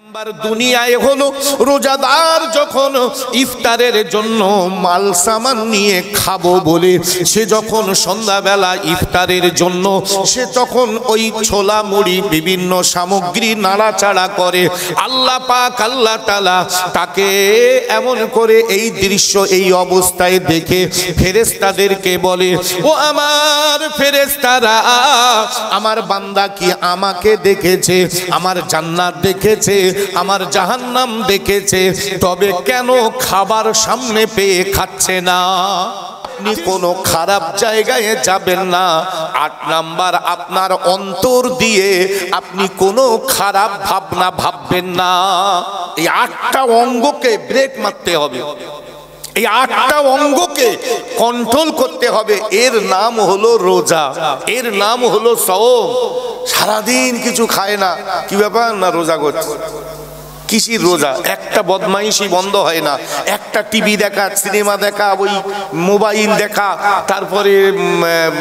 Number দুনিয়ায় হলো রোজাদার যখন ইফতারের জন্য মাল সামান নিয়ে খাবো বলে সে যখন সন্ধ্যাবেলা ইফতারের জন্য সে তখন ওই ছোলা মুড়ি বিভিন্ন সামগ্রী নাড়াচাড়া করে, আল্লাহ পাক আল্লাহ তাআলা তাকে এমন করে এই দৃশ্য এই অবস্থায় দেখে ফেরেশতাদেরকে বলে, ও আমার ফেরেশতারা, আমার বান্দা কি আমাকে দেখেছে, আমার জান্নাত দেখেছে, আমার জাহান্নাম দেখেছে, তবে কেন খাবার সামনে পেয়ে খাচ্ছে না? আপনি কোনো খারাপ জায়গায় যাবেন না। ৮ নাম্বার, আপনার অন্তর দিয়ে আপনি কোনো খারাপ ভাবনা ভাববেন না। এই ৮টা অঙ্গকে ব্রেক মারতে হবে, এই ৮টা অঙ্গকে কন্ট্রোল করতে হবে। এর নাম হলো রোজা, এর নাম হলো সওম। সারাদিন কিছু খায় না, কি ব্যাপার? না রোজা করছে। কিসির রোজা? একটা বদমাইশি বন্ধ হয় না, একটা টিভি দেখা, সিনেমা দেখা, ওই মোবাইল দেখা, তারপরে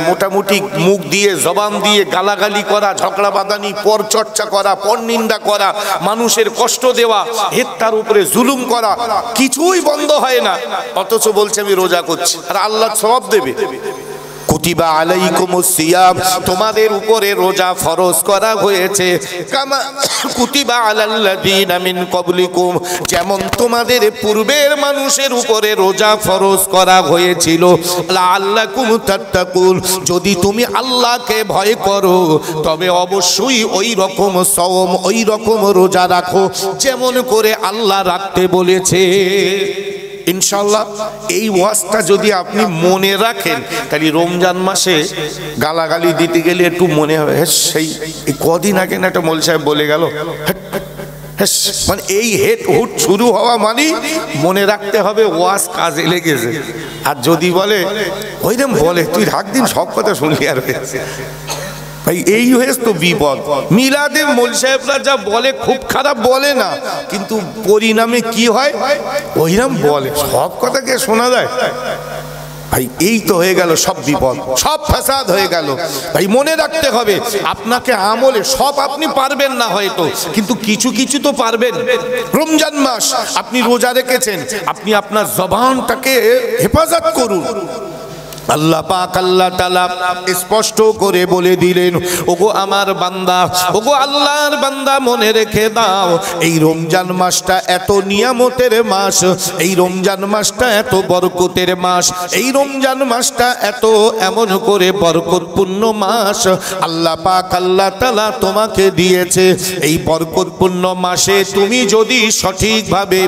মোটামুটি মুখ দিয়ে জবান দিয়ে গালাগালি করা, ঝগড়া বাঁধানি, পর চর্চা করা, পর নিন্দা করা, মানুষের কষ্ট দেওয়া, তার উপরে জুলুম করা, কিছুই বন্ধ হয় না। অথচ বলছে আমি রোজা করছি, আর আল্লাহ সওয়াব দেবে। কুতিবা আলাইকুমুস সিয়াম, তোমাদের উপরে রোজা ফরজ করা হয়েছে, কামা কুতিবা আলাল্লাযিনা মিন ক্বাবলিকুম, যেমন তোমাদের পূর্বের মানুষের উপরে রোজা ফরজ করা হয়েছিল, লাআল্লাকুম তাত্তাকুন, যদি তুমি আল্লাহকে ভয় করো তবে অবশ্যই ওই রকম সওম, ওই রকম রোজা রাখো যেমন করে আল্লাহ রাখতে বলেছে। ইনশাআল্লাহ এই ওয়াজটা যদি আপনি মনে রাখেন, তাহলে রমজান মাসে গালাগালি দিতে গেলে একটু মনে হবে, সেই কদিন আগে না একটা মৌলভী সাহেব বলে গেল, মানে এই হেড হুট শুরু হওয়া মানে মনে রাখতে হবে ওয়াজ কাজে লেগেছে। আর যদি বলে ওইরকম বলে, তুই রাখ দিন সব কথা শুনলি আর এই হয়েছে তো বিপদ। মিলাদে মৌলভী সাহেবরা যা বলে খুব খারাপ বলে না, কিন্তু পরিণামে কি হয় ওইরকম বলে, সব কথাকে শোনা যায়। ভাই এই তো হয়ে গেল সব বিপদ, সব ফাসাদ হয়ে গেল। ভাই মনে রাখতে হবে, আপনাকে আমলে সব আপনি পারবেন না হয়তো, কিন্তু কিছু কিছু তো পারবেন। রমজান মাস আপনি রোজা রেখেছেন, আপনি আপনার জবানটাকে হেফাজত করুন। আল্লাহ পাক আল্লাহ তাআলা স্পষ্ট করে বলে দিলেন, ওগো আমার বান্দা, ওগো আল্লাহর বান্দা, মনে রেখে দাও এই রমজান মাসটা এত নিয়ামতের মাস, এই রমজান মাসটা এত বরকতের মাস, এই রমজান মাসটা এত এমন করে বরকতপূর্ণ মাস আল্লাহ পাক আল্লাহ তাআলা তোমাকে দিয়েছে। এই বরকতপূর্ণ মাসে তুমি যদি সঠিকভাবে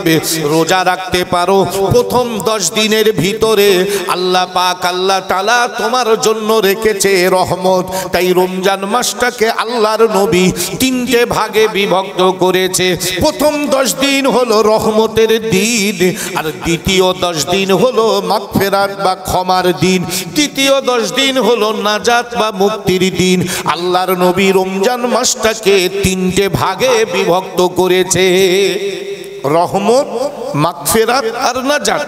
রোজা রাখতে পারো, প্রথম 10 দিনের ভিতরে আল্লাহ পাক আল্লাহ তাআলা তোমার জন্য রেখেছে রহমত। তাই রমজান মাসটাকে আল্লাহর নবী 3টে ভাগে বিভক্ত করেছে। প্রথম 10 দিন হলো রহমতের দিন, আর দ্বিতীয় 10 দিন হলো মাগফিরাত বা ক্ষমার দিন, তৃতীয় 10 দিন হলো নাজাত বা মুক্তির দিন। আল্লাহর নবী রমজান মাসটাকে 3টে ভাগে বিভক্ত করেছে, রহমত, মাগফিরাত আর নাজাত।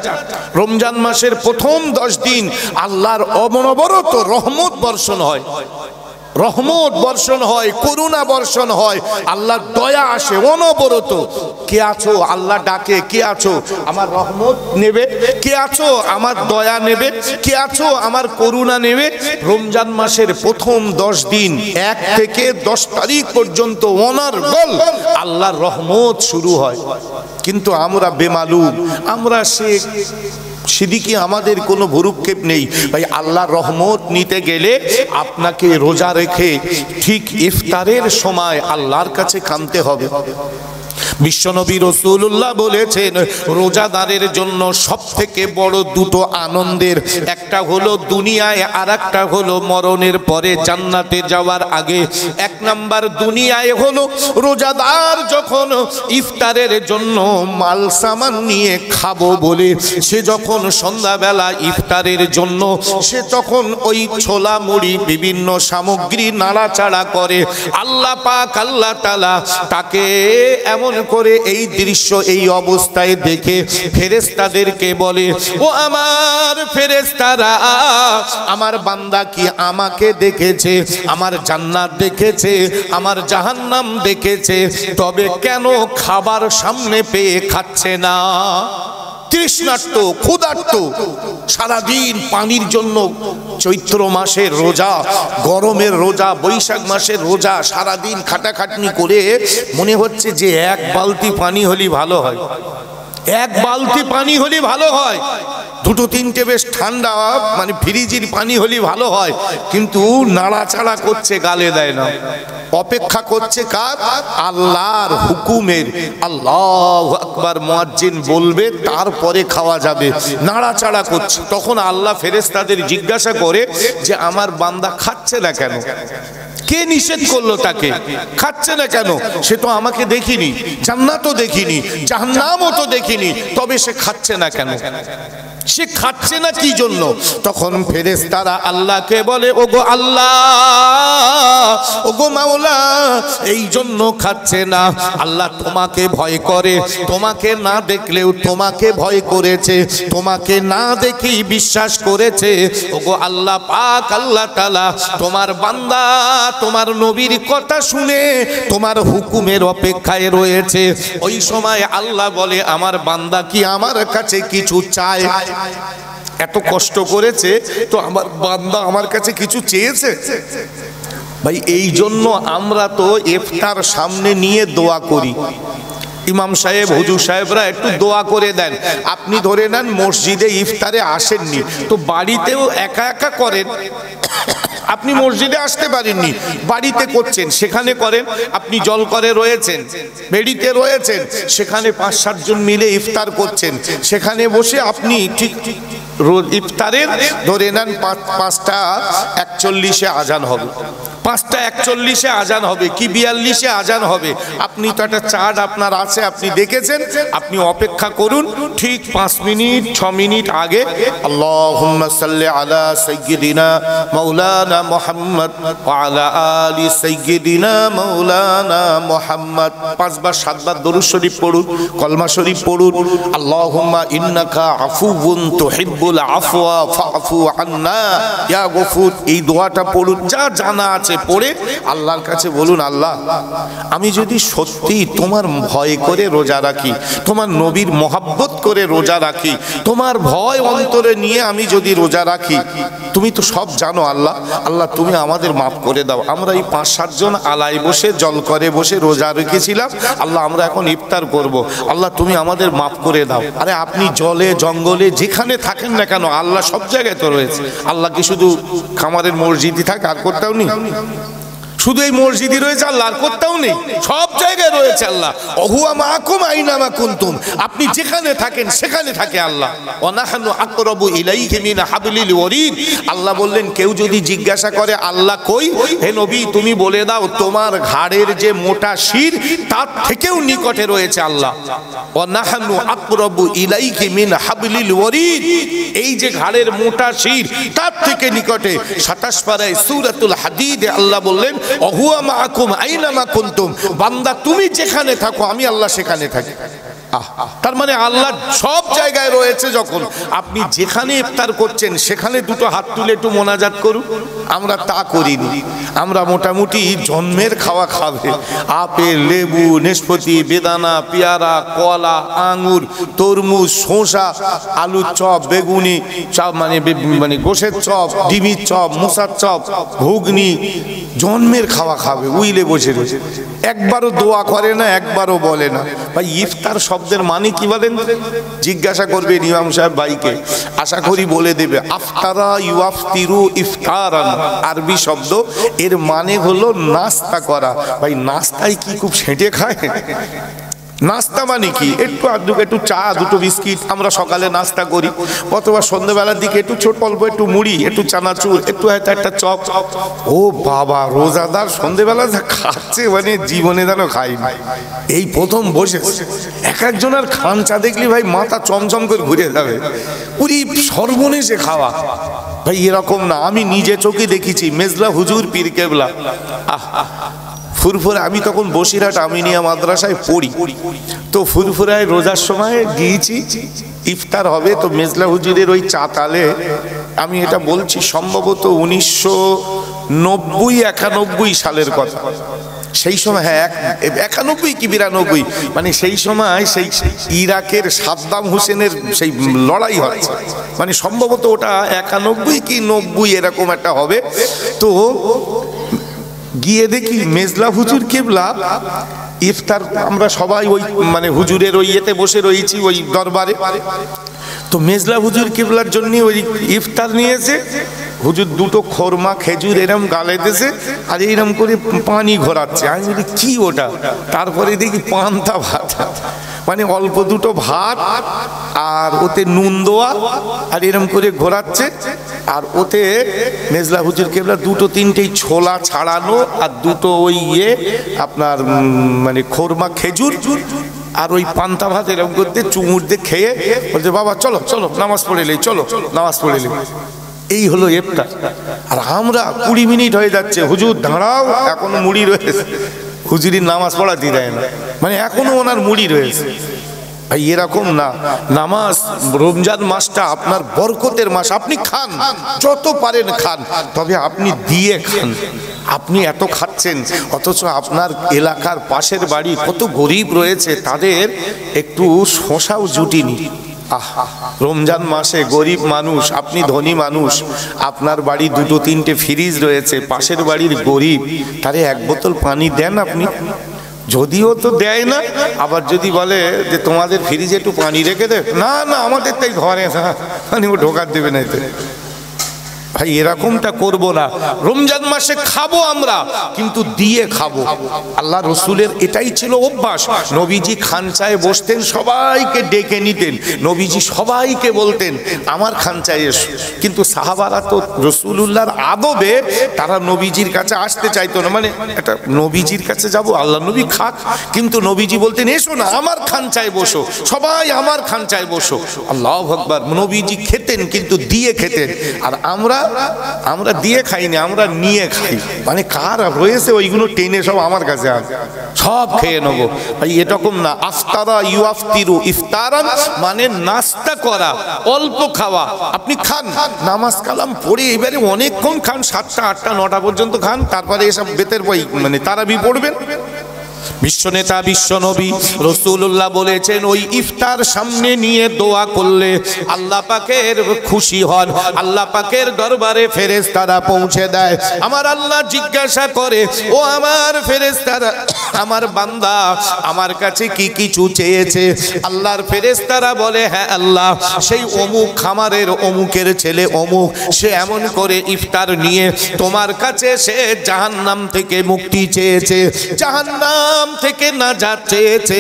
রমজান মাসের প্রথম 10 দিন আল্লাহর অনবরত রহমত বর্ষণ হয়, রহমত বর্ষণ হয়, করুণা বর্ষণ হয়, আল্লাহর দয়া আসে অনবরত। কে আছো? আল্লাহ ডাকে, কে আছো আমার রহমত নেবে, কে আছো আমার দয়া নেবে, কে আছো আমার করুণা নেবে। রমজান মাসের প্রথম 10 দিন 1 থেকে 10 তারিখ পর্যন্ত অনর্গল আল্লাহর রহমত শুরু হয়। কিন্তু আমরা বেমালুম, আমরা সেদিকে আমাদের কোনো ভ্রুক্ষেপ নেই। ভাই আল্লাহর রহমত নিতে গেলে আপনাকে রোজা রেখে ঠিক ইফতারের সময় আল্লাহর কাছে কাঁদতে হবে। বিশ্বনবী রাসূলুল্লাহ বলেছেন, রোজাদারের জন্য সবথেকে বড় 2টো আনন্দের, একটা হলো দুনিয়ায় আর একটা হলো মরণের পরে জান্নাতে যাওয়ার আগে। 1 নাম্বার দুনিয়ায় হলো রোজাদার যখন ইফতারের জন্য মাল সামান নিয়ে খাবো বলে সে যখন সন্ধ্যাবেলা ইফতারের জন্য সে তখন ওই ছোলা মুড়ি বিভিন্ন সামগ্রী নাড়াচাড়া করে, আল্লাহ পাক আল্লাহ তাআলা তাকে এমন করে এই দৃশ্য এই অবস্থায় দেখে ফেরেশতাদেরকে বলে, ও আমার ফেরেশতারা, আমার বান্দা কি আমাকে দেখেছে, আমার জান্নাত দেখেছে, আমার জাহান্নাম দেখেছে, তবে কেন খাবার সামনে পেয়ে খাচ্ছে না? তৃষ্ণার্ত, ক্ষুধার্ত, সারাদিন পানির জন্য, চৈত্র মাসের রোজা, গরমের রোজা, বৈশাখ মাসের রোজা, সারাদিন খাটাখাটনি করে মনে হচ্ছে যে এক বালতি পানি হলে ভালো হয়, এক বালতি পানি হলে ভালো হয়, দুটো তিনটে বেশ ঠান্ডা মানে ফ্রিজের পানি হলে ভালো হয়, কিন্তু নাড়াচাড়া করছে, গালে দেয় না, অপেক্ষা করছে কার? আল্লাহর হুকুমের। আল্লাহু আকবার মুয়াজ্জিন বলবে তারপরে খাওয়া যাবে, নাড়াচাড়া করছে। তখন আল্লাহ ফেরেশতাদের জিজ্ঞাসা করে যে আমার বান্দা খাচ্ছে না কেন? কে নিষেধ করলো তাকে? খাচ্ছে না কেন? সে তো আমাকে দেখিনি, জান্নাতও দেখিনি, জাহান্নামও তো দেখিনি, তবে সে খাচ্ছে না কেন? সে খাচ্ছে না কি জন্য? তখন ফেরেশতারা আল্লাহকে বলে, ওগো আল্লাহ, ওগো মাওলা, এই জন্য খাচ্ছে না, আল্লাহ তোমাকে ভয় করে, তোমাকে না দেখলেও তোমাকে ভয় করেছে, তোমাকে না দেখেই বিশ্বাস করেছে। ওগো আল্লাহ পাক আল্লাহ তাআলা, তোমার বান্দা তোমার নবীর কথা শুনে তোমার হুকুমের অপেক্ষায় রয়েছে। ওই সময় আল্লাহ বলে, আমার বান্দা কি আমার কাছে কিছু চায়? এত কষ্ট করেছে তো আমার বান্দা আমার কাছে কিছু চেয়েছে? ভাই, এই জন্য আমরা তো ইফতার সামনে নিয়ে দোয়া করি। ইমাম সাহেব, হুজুর সাহেবরা একটু দোয়া করে দেন। আপনি ধরে নেন মসজিদে ইফতারে আসেননি, তো বাড়িতেও একা একা করেন। আপনি মসজিদে আসতে পারেননি, বাড়িতে করছেন, সেখানে করেন। আপনি জল করে রয়েছেন, বেড়িতে রয়েছেন, সেখানে ৫-৭ জন মিলে ইফতার করছেন, সেখানে বসে আপনি ঠিক ইফতারের ধরে নেন ৫টা ৪১-এ আজান হবে, ৫টা ৪১-এ আজান হবে কি ৪২-এ আজান হবে। আপনি তো একটা চার্ট আপনার আছে, আপনি দেখেছেন, আপনি অপেক্ষা করুন, ঠিক ৫ মিনিট ৬ মিনিট আগে আল্লাহুম্মা সাল্লি আলা সাইয়্যিদিনা মাওলানা মুহাম্মদ ওয়া আলা আলি সাইয়্যিদিনা মাওলানা মুহাম্মদ ৫ বার ৭ বার দরুদ শরীফ পড়ুন, কলমা শরীফ পড়ুন। আল্লাহুম্মা ইন্নাকা আফুউন তুহিব্বুল আফওয়া ফাফু আন্না ইয়া গফুর, এই দোয়াটা পড়ুন। যা জানা আছে পড়ে আল্লাহর কাছে বলুন, আল্লাহ, আমি যদি সত্যি তোমার ভয় করে রোজা রাখি, তোমার নবীর মহব্বত করে রোজা রাখি, তোমার ভয় অন্তরে নিয়ে আমি যদি রোজা রাখি, তুমি তো সব জানো আল্লাহ, আল্লাহ তুমি আমাদের মাফ করে দাও। আমরা এই ৫-৭ জন আলাই বসে জল করে বসে রোজা রেখেছিলাম, আল্লাহ আমরা এখন ইফতার করব, আল্লাহ তুমি আমাদের মাফ করে দাও। আরে আপনি জলে জঙ্গলে যেখানে থাকেন না কেন, আল্লাহ সব জায়গায় তো রয়েছে। আল্লাহ কি শুধু খামারের মসজিদই থাকে আর কোথাও নেই? শুধু এই মসজিদই রয়েছে, আল্লাহ আর কোথাও নেই? সব জায়গায় রয়েছে আল্লাহ। ওহুয়া মাকুম আইনামা কুনতুম, আপনি যেখানে থাকেন সেখানে থাকে আল্লাহ। ওয়া নাহনু আকরাবু ইলাইহি মিন হাবলিল ওয়ারিদ, আল্লাহ বললেন কেউ যদি জিজ্ঞাসা করে আল্লাহ কই, হে নবী তুমি বলে দাও তোমার ঘাড়ের যে মোটা শির তার থেকেও নিকটে রয়েছে আল্লাহ। ওয়া নাহনু আকরাবু ইলাইহি মিন হাবলিল ওয়ারিদ, এই যে ঘাড়ের মোটা শির তার থেকে নিকটে। ২৭ পারায় সূরাতুল হাদীদে আল্লাহ বললেন, ওহুয়া মাকুম আইনামা কুনতুম, বান্দা তুমি যেখানে থাকো আমি আল্লাহ সেখানে থাকি। তার মানে আল্লাহ সব জায়গায় রয়েছে। যখন আপনি যেখানে ইফতার করছেন সেখানে দুটো হাত তুলে একটু মোনাজাত করুন। আমরা তা করিনি, আমরা মোটামুটি জন্মের খাওয়া খাবে, আপেল, লেবু, নাশপাতি, বেদানা, পেয়ারা, কলা, আঙ্গুর, তরমুজ, শসা, আলুর চপ, বেগুনি চপ, মানে গোশের চপ, ডিমির চপ, মুসার চপ, ঘুগনি, জন্মের খাওয়া খাবে উইলে বসে রয়েছে। একবারও দোয়া করে না, একবারও বলে না। ভাই ইফতার শব্দের মানে কি বলেন? জিজ্ঞাসা করবে ইমাম সাহেব ভাইকে, আশা করি বলে দেবে। আফতারা ইউফতিরু ইফতারান, আরবি শব্দ, এর মানে হলো নাস্তা করা। ভাই নাস্তায় কি খুব সেঁটে খায়? নাস্তা মানে কি, একটু আধটু একটু চা, দুটো বিস্কিট আমরা সকালে নাস্তা করি, অথবা সন্ধ্যাবেলার দিকে একটু ছোট অল্প একটু মুড়ি, একটু চানাচুর, একটু হয়তো একটা চপ। ও বাবা, রোজাদার সন্ধ্যাবেলা যা খাচ্ছে মানে জীবনে যেন খাইনি, এই প্রথম বসে। এক একজনের খানচা দেখলি ভাই মাথা চমচম করে ঘুরে যাবে, পুরি সর্বনেশে খাওয়া। ভাই এরকম না, আমি নিজে চোখে দেখেছি। মেজলা হুজুর পীর কেবলা ফুরফুরা, আমি তখন বসিরহাট আমিনিয়া মাদ্রাসায় পড়ি, তো ফুরফুরায় রোজার সময় গিয়েছি, ইফতার হবে। তো মেজলা হুজুরের ওই চাতালে, আমি এটা বলছি সম্ভবত 1990-91 সালের কথা, সেই সময়, হ্যাঁ 91 কি 92, মানে সেই সময় সেই ইরাকের সাদ্দাম হোসেনের সেই লড়াই হচ্ছে, মানে সম্ভবত ওটা 91 কি 90 এরকম একটা হবে। তো গিয়ে দেখি মেজলা হুজুর কেবলা ইফতার, আমরা সবাই ওই মানে হুজুরের ওই ইয়েতে বসে রয়েছি ওই দরবারে। তো মেজলা হুজুর কেবলার জন্য ওই ইফতার নিয়েছে, হুজুর দুটো খোরমা খেজুর এরম গালে দিয়েছে আর এইরকম করে পানি ঘোরাচ্ছে। আমি বলি কি ওটা? তারপরে দেখি পান্তা ভাত, মানে অল্প দুটো ভাত আর ওতে নুন দেওয়া আর এরম করে ঘোরাচ্ছে, আর ওতে মেজলা হুজুর কেবলা দুটো তিনটেই ছোলা ছাড়ানো আর দুটো ওই ইয়ে আপনার মানে খোরমা খেজুর আর ওই পান্তা ভাত এরকম করতে চুমুর দিয়ে খেয়ে বলছে বাবা চলো চলো নামাজ পড়ে এলেই, চলো নামাজ পড়ে এলেই। এই হলো ইফতার। আর আমরা 20 মিনিট হয়ে যাচ্ছে, হুজুর দাঁড়াও এখনো মুড়ি রয়েছে, হুজুরির নামাজ পড়াতে দেয় না, মানে এখনো ওনার মুড়ি রয়েছে। ভাই এরকম না, নামাজ, রমজান মাসটা আপনার বরকতের মাস, আপনি খান যত পারেন খান, তবে আপনি দিয়ে খান। আপনি এত খাচ্ছেন অথচ আপনার এলাকার পাশের বাড়ি কত গরিব রয়েছে, তাদের একটু শশাও জুটিনি। রমজান মাসে গরিব মানুষ, আপনি ধনী মানুষ, আপনার বাড়ি দুটো তিনটে ফ্রিজ রয়েছে, পাশের বাড়ির গরিব, তারে এক বোতল পানি দেন আপনি। যদিও তো দেয় না, আবার যদি বলে যে তোমাদের ফ্রিজে একটু পানি রেখে দে, না না আমাদের তাই ঘরে মানে ও ঢোকার দেবে না। এতে ভাই এরকমটা করব না। রমজান মাসে খাবো আমরা, কিন্তু দিয়ে খাবো। আল্লাহ রসুলের এটাই ছিল অভ্যাস। নবীজি খানচায় বসতেন, সবাইকে ডেকে নিতেন, নবীজি সবাইকে বলতেন আমার খানচায় এসো। কিন্তু সাহাবারা তো রসুলুল্লাহর আদবে তারা নবীজির কাছে আসতে চাইতো না, মানে একটা নবীজির কাছে যাব, আল্লাহ নবী খাক, কিন্তু নবীজি বলতেন এসো না আমার খানচায় বসো, সবাই আমার খানচায় বসো। আল্লাহু আকবার। নবীজি খেতেন কিন্তু দিয়ে খেতেন, আর আমরা দিয়ে খাইনি, আমরা নিয়ে খাই, মানে কার রয়েছে ওইগুলো টেনে সব আমার কাছে আসে, সব খেয়ে নেবো। ভাই এরকম না। আফতারা ইউআফতিরু ইফতারান, মানে নাস্তা করা, অল্প খাওয়া। আপনি খান, নামাজ কালাম পড়ে এবারে অনেকক্ষণ খান, 7টা 8টা 9টা পর্যন্ত খান, তারপরে এসব বেতের বই মানে তারাবি পড়বেন। বিশ্বনেতা বিশ্বনবী রাসূলুল্লাহ বলেছেন ওই ইফতার সামনে নিয়ে দোয়া করলে আল্লাহ পাকের খুশি হন, আল্লাহ পাকের দরবারে ফেরেশতারা পৌঁছে দেয়। আমার আল্লাহ জিজ্ঞাসা করে, ও আমার ফেরেশতারা, আমার বান্দা আমার কাছে কি কিছু চেয়েছে? আল্লাহর ফেরেশতারা বলে, হ্যাঁ আল্লাহ, সেই অমুক খামারের অমুকের ছেলে অমুক, সে এমন করে ইফতার নিয়ে তোমার কাছে সে জাহান্নাম থেকে মুক্তি চেয়েছে, জাহান্নাম থেকে নাজাত চেয়েছে।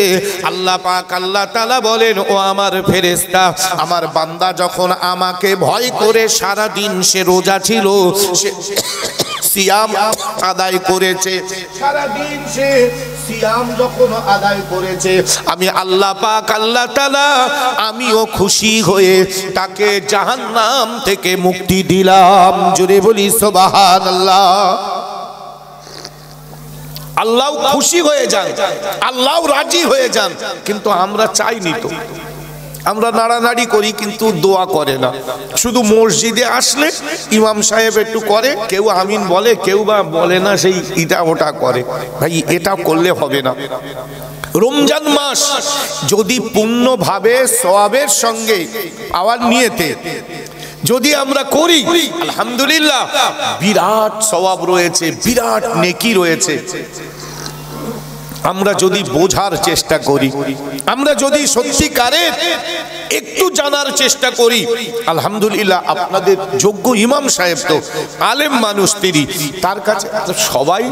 আল্লাহ পাক আল্লাহ তাআলা বলেন, ও আমার ফেরেশতা, আমার বান্দা যখন আমাকে ভয় করে সারা দিন সে রোজা ছিল, সে সিয়াম আদায় করেছে, সারা দিন সে সিয়াম যখন আদায় করেছে, আমি আল্লাহ পাক আল্লাহ তাআলা আমিও খুশি হয়ে তাকে জাহান্নাম থেকে মুক্তি দিলাম। জোরে বলি সুবহানাল্লাহ। আল্লাহ খুশি হয়ে যান, আল্লাহ রাজি হয়ে যান, কিন্তু আমরা চাইনি তো। আমরা নাড়ানাড়ি করি কিন্তু দোয়া করে না। শুধু মসজিদে আসলে ইমাম সাহেব একটু করে, কেউ আমিন বলে, কেউ বা বলে না, সেই এটা ওটা করে। ভাই এটা করলে হবে না। রমজান মাস যদি পূর্ণভাবে সওয়াবের সঙ্গে পাওয়ার নিয়তে যদি আমরা করি, আলহামদুলিল্লাহ বিরাট সওয়াব রয়েছে, বিরাট নেকি রয়েছে। আমরা যদি বোঝার চেষ্টা করি, আমরা যদি সত্যিকারের একটু জানার চেষ্টা করি, আলহামদুলিল্লাহ আপনাদের যোগ্য ইমাম সাহেব তো আলেম মানুষ, তিনি তার কাছে সবাই,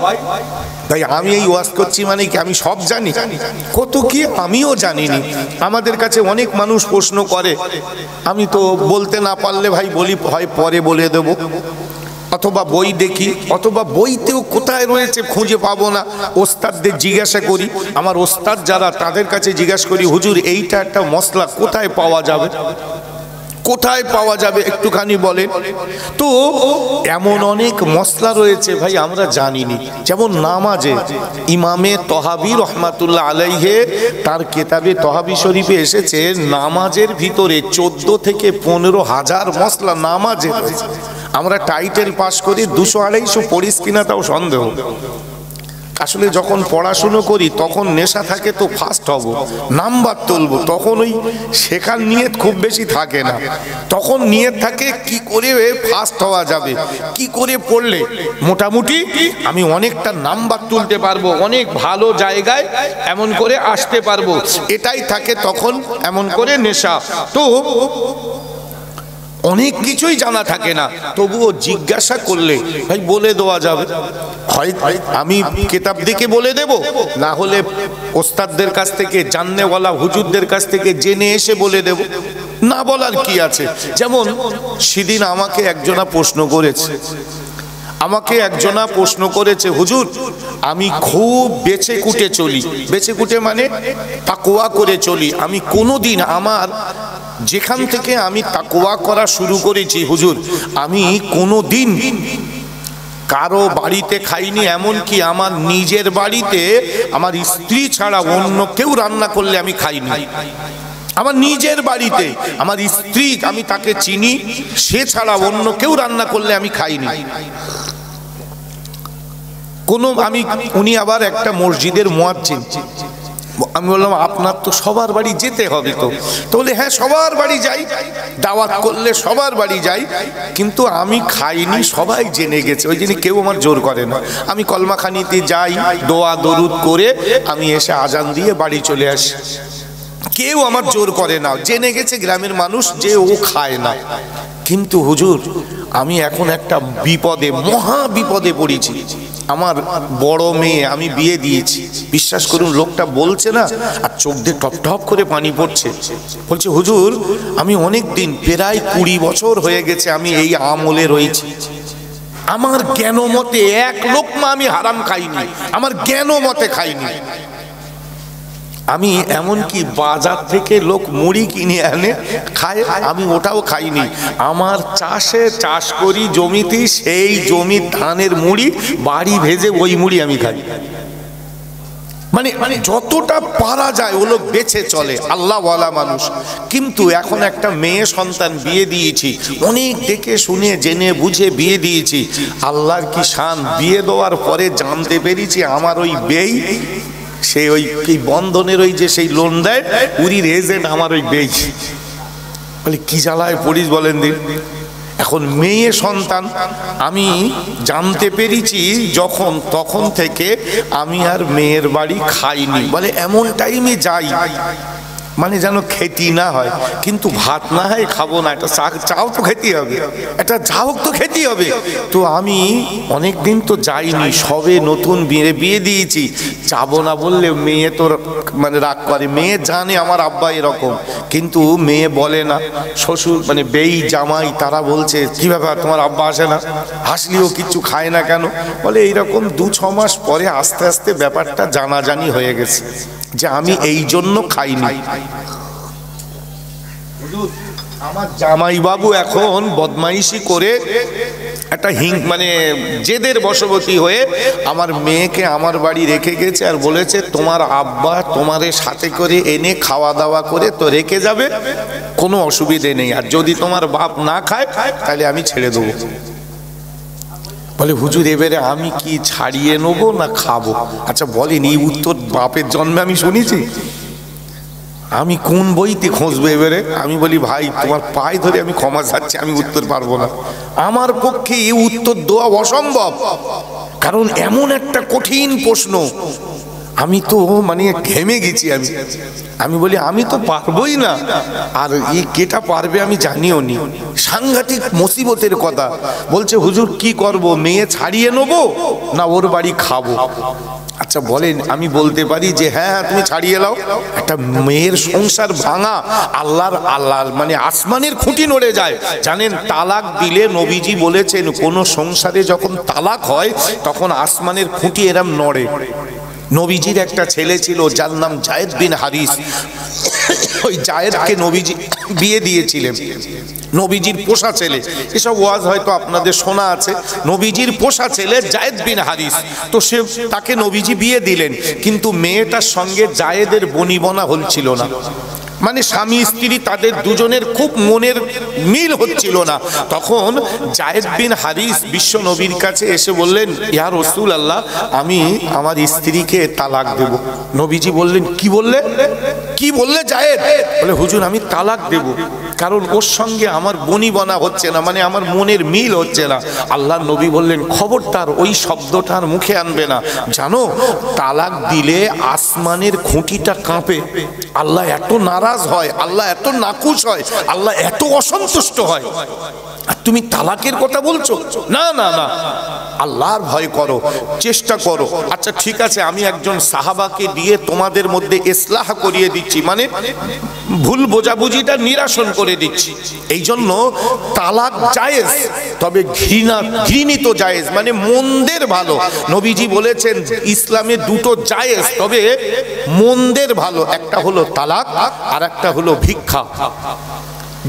তাই আমি এই ওয়াজ করছি মানে কি আমি সব জানি? কত কি আমিও জানিনি। আমাদের কাছে অনেক মানুষ প্রশ্ন করে, আমি তো বলতে না পারলে ভাই বলি হয় পরে বলে দেব, অথবা বই দেখি, অথবা বইতেও কোথায় রয়েছে খুঁজে পাবো না, ওস্তাদদের জিজ্ঞাসা করি। আমার ওস্তাদ যারা তাদের কাছে জিজ্ঞাসা করি, হুজুর এইটা একটা মশলা কোথায় পাওয়া যাবে, কোথায় পাওয়া যাবে একটুখানি বলেন তো। এমন অনেক মশলা রয়েছে ভাই আমরা জানিনি। যেমন নামাজে ইমামে তহাবি রহমাতুল্লাহ আলাইহে তার কেতাবে তহাবি শরীফে এসেছে, নামাজের ভিতরে 14 থেকে 15,000 মশলা নামাজে রয়েছে। আমরা টাইটেল পাস করি 200-250 পড়িস কিনা তাও সন্দেহ। আসলে যখন পড়াশুনো করি তখন নেশা থাকে তো ফার্স্ট হব, নাম্বার তুলব, তখন ওই শেখার নিয়ত খুব বেশি থাকে না। তখন নিয়ত থাকে কি করে ফার্স্ট হওয়া যাবে, কি করে পড়লে মোটামুটি আমি অনেকটা নাম্বার তুলতে পারবো, অনেক ভালো জায়গায় এমন করে আসতে পারবো, এটাই থাকে তখন এমন করে নেশা। তো অনেক কিছুই জানা থাকে না, তবুও জিজ্ঞাসা করলে ভাই বলে দেওয়া যাবে। হয় আমি কিতাব দেখে বলে দেব, না হলে ওস্তাদদের কাছ থেকে, জাননেওয়ালা হুজুরদের কাছ থেকে জেনে এসে বলে দেব, না বলার কি আছে। যেমন সেদিন আমাকে একজনা প্রশ্ন করেছে, হুজুর আমি খুব বেছে কুটে চলি, বেছে কুটে মানে তাকওয়া করে চলি, আমি কোনোদিন আমার যেখান থেকে আমি তাকওয়া করা শুরু করেছি হুজুর, আমি কোনোদিন কারো বাড়িতে খাইনি, এমনকি আমার নিজের বাড়িতে আমার স্ত্রী ছাড়া অন্য কেউ রান্না করলে আমি খাইনি। আমার নিজের বাড়িতে আমার স্ত্রী, আমি তাকে চিনি, সে ছাড়া অন্য কেউ রান্না করলে আমি খাইনি। উনি আবার একটা মসজিদের মুয়াজ্জিন। আমি বললাম আপনার তো সবার বাড়ি যেতে হবে, তো বলে হ্যাঁ সবার বাড়ি যাই, দাওয়াত করলে সবার বাড়ি যাই, কিন্তু আমি খাইনি, সবাই জেনে গেছে, ওই জন্য কেউ আমার জোর করে না। আমি কলমাখানিতে যাই, দোয়া দরুদ করে আমি এসে আজান দিয়ে বাড়ি চলে আসি, কেউ আমার জোর করে না, জেনে গেছে গ্রামের মানুষ যে ও খায় না। কিন্তু হুজুর আমি এখন একটা বিপদে, মহা বিপদে পড়েছি। আমার বড় মেয়ে আমি বিয়ে দিয়েছি, বিশ্বাস করুন লোকটা বলছে না আর চোখ দিয়ে টপ টপ করে পানি পড়ছে। বলছে হুজুর আমি অনেক দিন, প্রায় 20 বছর হয়ে গেছে আমি এই আমলে রয়েছি, আমার জ্ঞান মতে এক লোকমা আমি হারাম খাইনি, আমার জ্ঞান মতে খাইনি। আমি এমনকি বাজার থেকে লোক মুড়ি কিনে আনে খায়, আমি ওটাও খাইনি। আমার চাষ করি জমিতে, সেই জমির ধানের মুড়ি বাড়ি ভেজে ওই মুড়ি আমি খাই। মানে যতটা পারা যায় ও লোক বেঁচে চলে, আল্লাহওয়ালা মানুষ। কিন্তু এখন একটা মেয়ে সন্তান বিয়ে দিয়েছি, অনেক দেখে শুনে জেনে বুঝে বিয়ে দিয়েছি। আল্লাহর কি শান, বিয়ে দেওয়ার পরে জানতে পেরেছি আমার ওই বেই, সে ওই বন্ধনের ওই যে সেই লোন দেয় উরির এজেন্ট আমার ওই বেই। বলে কি জ্বালায় পড়িস বলেন দিন। এখন মেয়ে সন্তান আমি জানতে পেরেছি যখন, তখন থেকে আমি আর মেয়ের বাড়ি খাইনি। বলে এমন টাইমে যাই মানে যেন খেতি না হয়, কিন্তু ভাত না হয় খাবো না, এটা চাও তো খেতে হবে, এটা যা হোক তো খেতে হবে। তো আমি অনেক দিন তো যাইনি, সবে নতুন বিয়ে দিয়েছি, যাবো না বললে মেয়ে তো মানে রাগ করে। মেয়ে জানে আমার আব্বা এরকম, কিন্তু মেয়ে বলে না। শ্বশুর মানে বেই জামাই তারা বলছে কি ব্যাপার তোমার আব্বা আসে না, হাসলিও কিচ্ছু খায় না কেন? বলে এইরকম 2-6 মাস পরে আস্তে আস্তে ব্যাপারটা জানাজানি হয়ে গেছে যে আমি এই জন্য খাইনি। আমার জামাই বাবু এখন বদমাইশি করে একটা মানে জেদের বশবর্তী হয়ে আমার মেয়েকে আমার বাড়ি রেখে গেছে, আর বলেছে তোমার আব্বা তোমার সাথে করে এনে খাওয়া দাওয়া করে তো রেখে যাবে, কোনো অসুবিধে নেই, আর যদি তোমার বাপ না খায় তাহলে আমি ছেড়ে দেবো। বলে হুজুর এবারে আমি কি ছাড়িয়ে নেবো না খাবো? আচ্ছা বলেন, এই উত্তর বাপের জন্মে আমি শুনেছি? আমি কোন বইতে খুঁজবো এবারে? আমি বলি ভাই তোমার পায়ে ধরে আমি ক্ষমা চাচ্ছি, আমি উত্তর পারবো না, আমার পক্ষে এই উত্তর দেওয়া অসম্ভব। কারণ এমন একটা কঠিন প্রশ্ন, আমি তো মানে ঘেমে গেছি। আমি বলি আমি তো পারবোই না, আর এই কেটা পারবে আমি জানিও নি। সাংঘাতিক মুসিবতের কথা। বলছে হুজুর কি করব, মেয়ে ছাড়িয়ে নেবো না ওর বাড়ি খাবো? আচ্ছা বলেন, আমি বলতে পারি যে হ্যাঁ তুমি ছাড়িয়ে নাও। একটা মেয়ের সংসার ভাঙা আল্লাহর মানে আসমানের খুঁটি নড়ে যায়। জানেন তালাক দিলে নবীজি বলেছেন কোন সংসারে যখন তালাক হয় তখন আসমানের খুঁটি এরম নড়ে। নবীজির একটা ছেলে ছিল যার নাম জায়েদ বিন হারিস। ওই জায়েদকে নবীজি বিয়ে দিয়েছিলেন, নবীজির পোষা ছেলে। এসব ওয়াজ হয়তো আপনাদের শোনা আছে। নবীজির পোষা ছেলে জায়েদ বিন হারিস, তো সে তাকে নবীজি বিয়ে দিলেন। কিন্তু মেয়েটার সঙ্গে জায়েদের বনিবনা হচ্ছিল না, মানে স্বামী স্ত্রী তাদের দুজনের খুব মনের মিল হচ্ছিল না। তখন জায়েদ বিন হারিস বিশ্ব নবীর কাছে এসে বললেন, ইয়া রাসূলুল্লাহ, আমি আমার স্ত্রীকে তালাক দেব। নবীজি বললেন, কি বললে জায়েদ? বলে হুজুর আমি তালাক দেব, কারণ ওর সঙ্গে আমার বনিবনা হচ্ছে না, মানে আমার মনের মিল হচ্ছে না। আল্লাহর নবী বললেন, খবরদার ওই শব্দটার মুখে আনবে না। জানো তালাক দিলে আসমানের খুঁটিটা কাঁপে, আল্লাহ এত নারাজ হয়, আল্লাহ এত নাকুশ হয়, আল্লাহ এত অসন্তুষ্ট হয়, আর তুমি তালাকের কথা বলছো? না না না, আল্লাহর ভয় করো, চেষ্টা করো। আচ্ছা ঠিক আছে, আমি একজন সাহাবাকে দিয়ে তোমাদের মধ্যে ইসলাহ করিয়ে দিচ্ছি, মানে ভুল বোঝাবুঝিটা নিরাসন করে দিচ্ছি। এই জন্য তালাক জায়েজ, তবে ঘৃণিত জায়েজ, মানে মন্দের ভালো। নবীজি বলেছেন ইসলামে দুটো জায়েজ, তবে মন্দের ভালো। একটা হলো তালাক আর একটা হলো ভিক্ষা।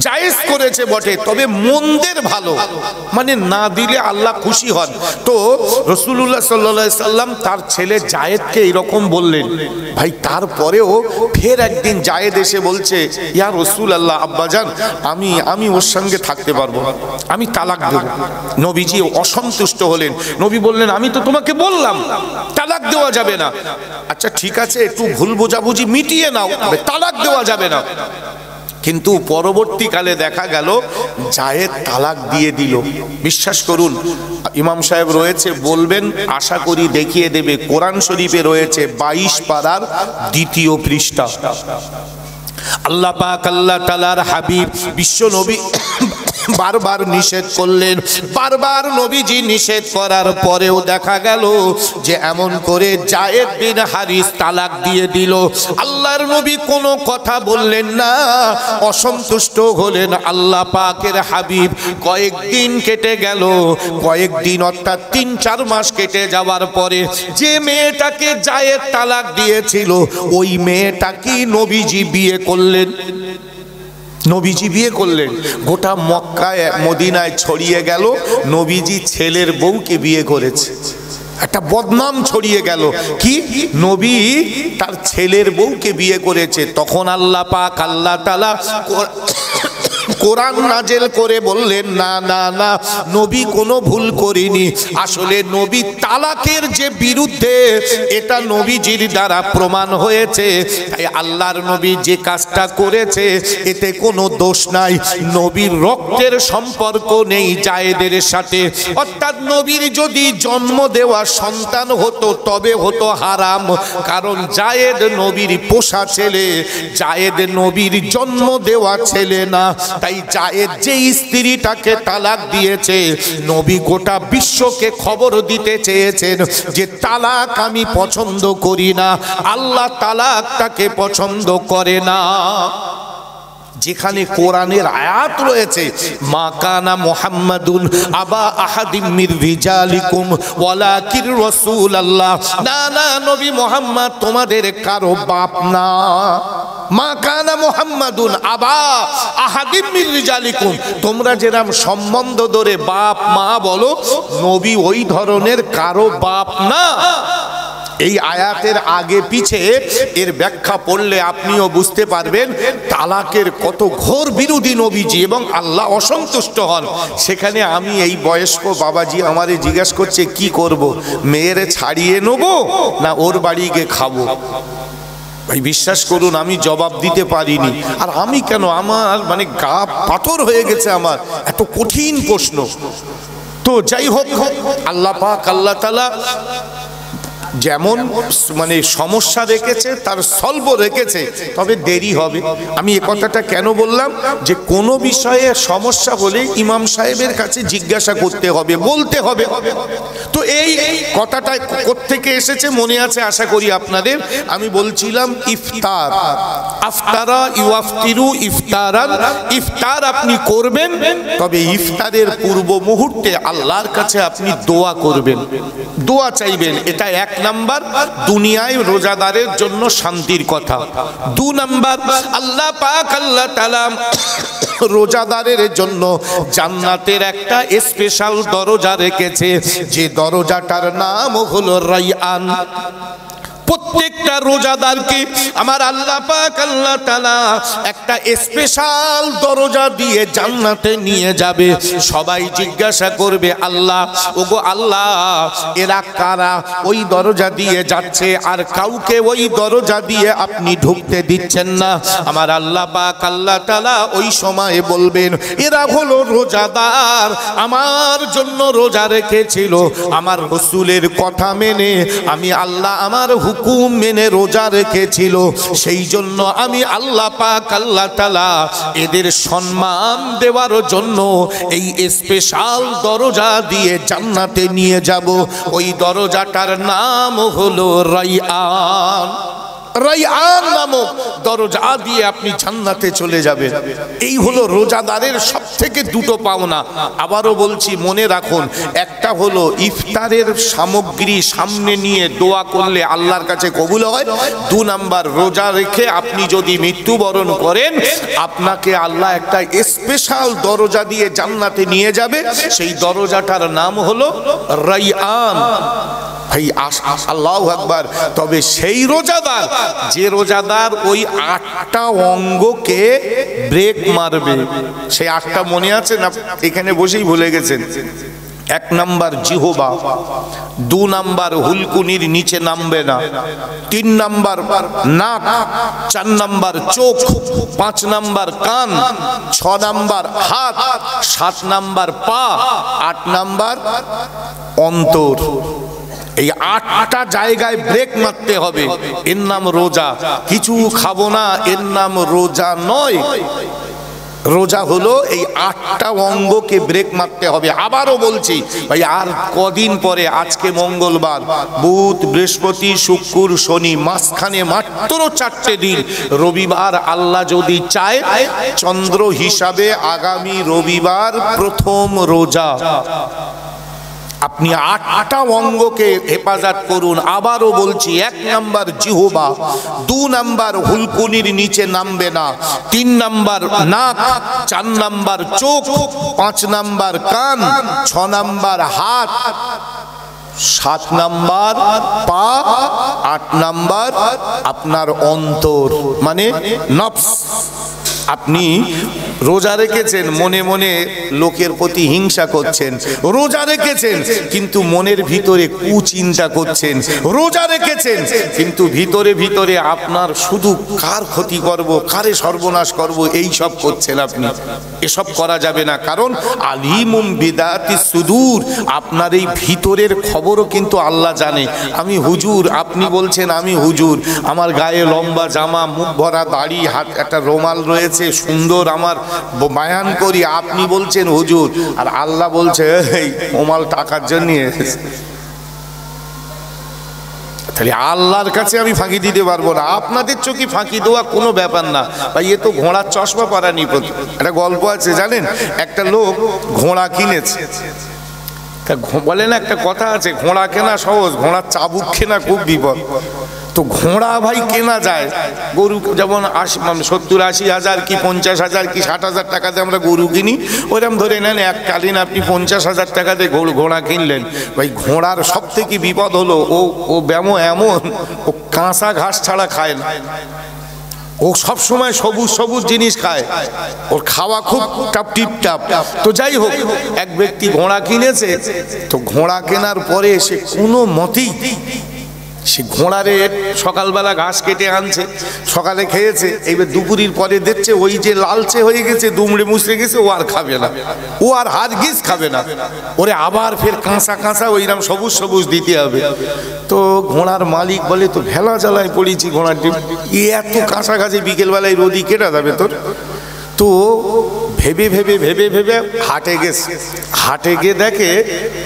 জায়েজ করেছে বটে, তবে মন্দের ভালো, মানে না দিলে আল্লাহ খুশি হন। তো রাসূলুল্লাহ সাল্লাল্লাহু আলাইহি সাল্লাম তার ছেলে জায়েদকে এরকম বললেন। ভাই তারপরেও ফের একদিন জায়েদ এসে বলছে, ইয়া রাসূলুল্লাহ, আব্বাজান আমি ওর সঙ্গে থাকতে পারবো না, আমি তালাক দেব। নবীজি অসন্তুষ্ট হলেন। নবী বললেন, আমি তো তোমাকে বললাম তালাক দেওয়া যাবে না। আচ্ছা ঠিক আছে, একটু ভুল বোঝাবুঝি মিটিয়ে নাও, তালাক দেওয়া যাবে না। কিন্তু পরবর্তীকালে দেখা গেল জায়েদ তালাক দিয়ে দিল। বিশ্বাস করুন, ইমাম সাহেব রয়েছে, বলবেন, আশা করি দেখিয়ে দেবে। কোরআন শরীফে রয়েছে 22 পারার 2য় পৃষ্ঠা। আল্লাহ পাক আল্লাহ তাআলার হাবিব বিশ্ব নবী বারবার নিষেধ করলেন। বারবার নবীজি নিষেধ করার পরেও দেখা গেল যে এমন করে জায়েদ বিন হারিস তালাক দিয়ে দিল। আল্লাহর নবী কোনো কথা বললেন না, অসন্তুষ্ট হলেন। আল্লাহ পাকের হাবিব কয়েকদিন কেটে গেল, কয়েকদিন অর্থাৎ 3-4 মাস কেটে যাওয়ার পরে যে মেয়েটাকে জায়েদ তালাক দিয়েছিল ওই মেয়েটাকে নবীজি বিয়ে করলেন। নবীজি বিয়ে করলেন। গোটা মক্কায় মদিনায় ছড়িয়ে গেল নবীজি ছেলের বউকে বিয়ে করেছে। একটা বদনাম ছড়িয়ে গেল, কি নবী তার ছেলের বউকে বিয়ে করেছে। তখন আল্লাহ পাক আল্লাহ তাআলা কোরআন নাজেল করে বললেন, না না না, নবী কোনো ভুল করেনি। আসলে নবী তালাকের যে বিরুদ্ধে, এটা নবীজির দ্বারা প্রমাণ হয়েছে। তাই আল্লাহর নবী যে কাজটা করেছে এতে কোনো দোষ নাই। নবীর রক্তের সম্পর্ক নেই জায়েদের সাথে, অর্থাৎ নবীর যদি জন্ম দেওয়া সন্তান হতো তবে হতো হারাম, কারণ জায়েদ নবীর পোষা ছেলে, জায়েদ নবীর জন্ম দেওয়া ছেলে না। তাই জায়েদ যে স্ত্রীটাকে তালাক দিয়েছে, নবী গোটা বিশ্বকে খবর দিতে চেয়েছেন যে তালাক আমি পছন্দ করি না, আল্লাহ তালাকটাকে পছন্দ করে না। যেখানে কোরআনের আয়াত রয়েছে, মা কানা মুহাম্মাদুন আবা আহাদিম মির রিজালিকুম ওয়ালাকির রাসূলুল্লাহ, না না, নবী মুহাম্মদ তোমাদের কারো বাপ না। মা কানা মুহাম্মাদুন আবা আহাদিম মির রিজালিকুম, তোমরা যেরকম সম্বন্ধ ধরে বাপ মা বলো, নবী ওই ধরনের কারো বাপ না। এই আয়াতের আগে পিছে এর ব্যাখ্যা পড়লে আপনিও বুঝতে পারবেন তালাকের কত ঘোর বিরোধী নবীজি, এবং আল্লাহ অসন্তুষ্ট হন। সেখানে আমি এই বয়স্ক বাবাজি আমারে জিজ্ঞাসা করছে, কি করব, মেয়েরে ছাড়িয়ে নেব না ওর বাড়ি গিয়ে খাবো? ভাই বিশ্বাস করুন, আমি জবাব দিতে পারিনি। আর আমি কেন, আমার মানে গা পাথর হয়ে গেছে, আমার এত কঠিন প্রশ্ন। তো যাই হোক, আল্লাহ পাক আল্লাহ তাআলা যেমন মানে সমস্যা রেখেছে তার সলভ রেখেছে, তবে দেরি হবে। আমি এ কথাটা কেন বললাম, যে কোনো বিষয়ে সমস্যা হলে ইমাম সাহেবের কাছে জিজ্ঞাসা করতে হবে, বলতে হবে। তো এই কথাটা কোত্থেকে এসেছে মনে আছে আশা করি আপনাদের। আমি বলছিলাম ইফতার, আফতারা ইউফতিরু ইফতারান, ইফতার আপনি করবেন, তবে ইফতারের পূর্ব মুহূর্তে আল্লাহর কাছে আপনি দোয়া করবেন, দোয়া চাইবেন। এটা এক নাম্বার দুনিয়ায় রোজাদারের জন্য শান্তির কথা। দু নাম্বার, আল্লাহ পাক আল্লাহ তাআলা রোজাদারের জন্য জান্নাতের একটা স্পেশাল দরজা রেখেছে, যে দরজাটার নাম হলো রায়্যান। প্রত্যেকটা রোজাদারকে আমার আল্লাহ পাক আল্লাহ তাআলা একটা স্পেশাল দরজা দিয়ে জান্নাতে নিয়ে যাবে। সবাই জিজ্ঞাসা করবে, আল্লাহ ওগো আল্লাহ, এরা কারা ওই দরজা দিয়ে যাচ্ছে আর কাউকে ওই দরজা দিয়ে আপনি ঢুকতে দিচ্ছেন না? আমার আল্লাহ পাক আল্লাহ তাআলা ওই সময় বলবেন, এরা হলো রোজাদার, আমার জন্য রোজা রেখেছিল, আমার রাসূলের কথা মেনে, আমি আল্লাহ আমার হুকুম মেনে রোজা রেখেছিল, সেই জন্য আমি আল্লাহ পাক আল্লাহ তাআলা এদের সম্মান দেওয়ার জন্য এই স্পেশাল দরজা দিয়ে জান্নাতে নিয়ে যাব। ওই দরজাটার নাম হলো রায়্যান। রায়্যান নামক দরজা দিয়ে আপনি জান্নাতে চলে যাবেন। এই হলো রোজাদারের সবথেকে দুটো পাওনা। আবারও বলছি, মনে রাখুন, একটা হলো ইফতারের সামগ্রী সামনে নিয়ে দোয়া করলে আল্লাহর কাছে কবুল হয়। দু নাম্বার, রোজা রেখে আপনি যদি মৃত্যুবরণ করেন, আপনাকে আল্লাহ একটা স্পেশাল দরজা দিয়ে জান্নাতে নিয়ে যাবে, সেই দরজাটার নাম হলো রায়্যান। ভাই আল্লাহু আকবার। তবে সেই রোজাদার, যে রোজাদার ওই 8টা অঙ্গকে ব্রেক মারবে, সেই 8টা মনে আছে না? এখানে বসেই ভুলে গেছেন। 1 নাম্বার জিহবা, 2 নাম্বার হুলকুনির নিচে নামবে না, 3 নাম্বার নাক, 4 নাম্বার চোখ, 5 নাম্বার কান, 6 নাম্বার হাত, 7 নাম্বার পা, 8 নাম্বার অন্তর। এই 8টা জায়গায় ব্রেক মারতে হবে। এর নাম রোজা। কিছু খাবো না, এর নাম রোজা নয়। রোজা হলো এই 8টা অঙ্গকে ব্রেক মারতে হবে। আবারও বলছি ভাই, আর কদিন পরে, আজকে মঙ্গলবার, বুধ বৃহস্পতি শুক্র শনি, মাঝখানে মাত্র 4টে দিন। রবিবার আল্লাহ যদি চায়, চন্দ্র হিসাবে আগামী রবিবার প্রথম রোজা। আপনি 8টা অঙ্গকে হেফাজত করুন। আবারও বলছি, 1 নাম্বার জিহবা, 2 নাম্বার হুলকুনির নিচে নামবে না, 3 নাম্বার নাক, 4 নাম্বার চোখ, 5 নাম্বার কান, 6 নাম্বার হাত, 7 নাম্বার পা, 8 নাম্বার আপনার অন্তর মানে নফস। আপনি রোজা রেখেছেন, মনে মনে লোকের প্রতি হিংসা করছেন। রোজা রেখেছেন কিন্তু মনের ভিতরে কুচিন্তা করছেন। রোজা রেখেছেন কিন্তু ভিতরে ভিতরে আপনার শুধু কার ক্ষতি করব, কারে সর্বনাশ করব, এই সব করছেন আপনি। এসব করা যাবে না, কারণ আলিমুম বিদাতি সুদূর। আপনার এই ভিতরের খবরও কিন্তু আল্লাহ জানে। আমি হুজুর, আপনি বলছেন আমি হুজুর, আমার গায়ে লম্বা জামা, মুখ ভরা দাড়ি, হাত একটা রুমাল রয়েছে, সুন্দর আমার বয়ান করি, আপনি বলছেন হুজুর, আর আল্লাহ বলছে এই রুমাল টাকার জন্য এসেছে। তাহলে আল্লাহর কাছে আমি ফাঁকি দিতে পারবো না। আপনাদের চোখে ফাঁকি দেওয়া কোনো ব্যাপার না ভাই। এ তো ঘোড়ার চশমা পরা নিপত। একটা গল্প আছে জানেন, একটা লোক ঘোড়া কিনেছে। তা বলে না, একটা কথা আছে, ঘোড়া কেনা সহজ, ঘোড়ার চাবুক কেনা খুব বিপদ। তো ঘোড়া ভাই কেনা যায়, গরু যেমন 70-80 হাজার কি 50 হাজার কি 60 হাজার টাকাতে আমরা গরু কিনি, ওরকম ধরে নেন এককালীন আপনি 50 হাজার টাকাতে ঘোড়া কিনলেন। ভাই ঘোড়ার সব থেকে বিপদ হলো ও ব্যামো এমন, ও কাঁচা ঘাস ছাড়া খায় না। ও সব সময় সবুজ সবুজ জিনিস খায়, ওর খাওয়া খুব টিপটাপ। তো যাই হোক, এক ব্যক্তি ঘোড়া কিনেছে। তো ঘোড়া কেনার পরে সে কোনো মতেই সে ঘোড়ারে সকালবেলা ঘাস কেটে আনছে, সকালে খেয়েছে, এইবার দুপুরের পরে দেখছে ওই যে লালচে হয়ে গেছে, দুমড়ে মুচড়ে গেছে, ও আর খাবে না, ও আর হারগিজ খাবে না, ওরে আবার ফের কাঁচা কাঁচা ওইরকম সবুজ সবুজ দিতে হবে। তো ঘোড়ার মালিক বলে, তো ভেলা জ্বালায় পড়েছি ঘোড়াটি, এত কাছাকাছি বিকেলবেলায় রোদি কেটে যাবে তোর। তো ভেবে ভেবে ভেবে ভেবে হাটে গেছে, হাটে গিয়ে দেখে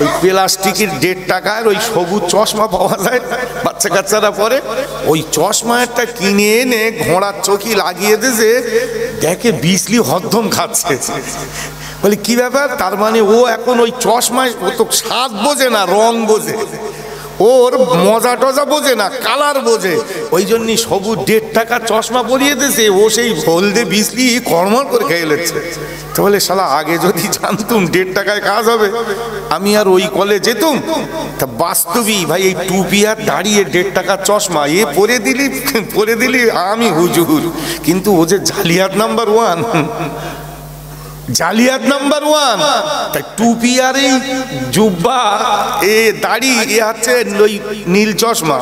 ওই প্লাস্টিকের 1.5 টাকার ওই সবুজ চশমা পাওয়া যায়, বাচ্চা কাচ্চারা পরে, ওই চশমা একটা কিনে এনে ঘোড়ার চোখে লাগিয়ে দিয়েছে, দেখে বিজলি হদ্দম খাচ্ছে। বলে কি ব্যাপার? তার মানে ও এখন ওই চশমায়, ও তো স্বাদ বোঝে না, রং বোঝে, ওর মজা টজা বোঝে না, কালার বোঝে, ওই জন্যই সবুজ 1.5 টাকা চশমা পরিয়ে দিয়েছে, ও সেই হলদে বিজলি কর্মর করে খেয়ে লেছে। তো বলে শালা আগে যদি জানতুম 1.5 টাকায় কাজ হবে, আমি আর ওই কলে যেতুম। তা বাস্তবিক ভাই এই টুপি আর দাঁড়িয়ে 1.5 টাকার চশমা এ পরে দিলি আমি হুজুর। কিন্তু ও যে জালিয়াত নাম্বার 1, জালিয়াত নাম্বার 1। তাই টুপি আর এই জুব্বা, এ দাড়ি, এ হচ্ছে ওই নীল চশমা।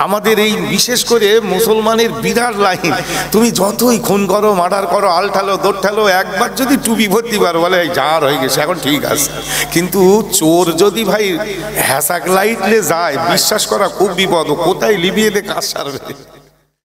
আমাদের এই বিশেষ করে মুসলমানের বিরাট লাইন, তুমি যতই খুন করো, মার্ডার করো, আলঠালো দোরঠালো, একবার যদি টুপি ভর্তি পারো, বলে যার হয়ে গেছে এখন ঠিক আছে। কিন্তু চোর যদি ভাই হ্যাসাক লাইটলে যায়, বিশ্বাস করা খুব বিপদ, কোথায় লিবিয়ে দে কাজ সারবে।